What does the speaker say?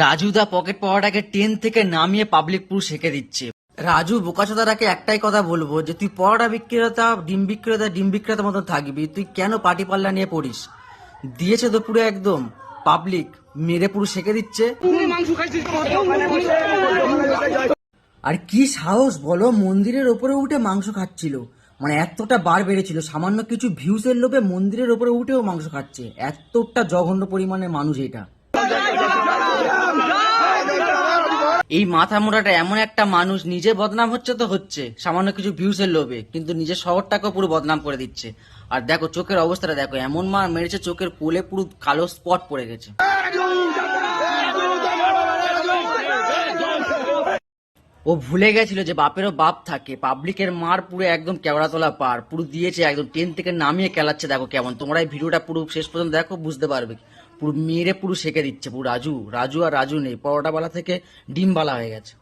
রাজুদা pocket পাওয়াটাকে train থেকে নামিয়ে public পুরো সেঁকে দিচ্ছে। রাজু বোকাচোদারাকে একটাই কথা বলবো যে তুই পরোটা বিক্রেতা ডিম বিক্রেতা মতন থাকবি, তুই কেন পার্টি পাল্লা নিয়ে পড়িস? দিয়েছে তো পুরো একদম পাবলিক মেরে পুরো সেঁকে দিচ্ছে। আর কি সাহস বলো, মন্দিরের ওপরে উঠে মাংস খাচ্ছিল, মানে এতটা বার বেড়েছিল, সামান্য কিছু ভিউসের লোভে মন্দিরের ওপরে উঠেও মাংস খাচ্ছে। এতটা জঘন্য পরিমাণে মানুষ এটা। এই মাথা মোটাটা এমন একটা মানুষ, নিজে বদনাম হচ্ছে তো হচ্ছে সামান্য কিছু ভিউসের লোভে, কিন্তু নিজের শহরটাকেও পুরো বদনাম করে দিচ্ছে। আর দেখো চোখের অবস্থাটা দেখো, এমন মার মেরেছে চোখের কোলে পুরো কালো স্পট পড়ে গেছে। ও ভুলে গেছিল যে বাপেরও বাপ থাকে। পাবলিকের মার পুরো একদম কেওড়া তোলা পার পুরো দিয়েছে, একদম ট্রেন থেকে নামিয়ে কেলাচ্ছে। দেখো কেমন, তোমরা এই ভিডিওটা পুরো শেষ পর্যন্ত দেখো, বুঝতে পারবে। পুরো মেরে পুরো সেঁকে দিচ্ছে পুরো। রাজু আর রাজু নেই, পরোটাওয়ালা থেকে ডিমওয়ালা হয়ে গেছে।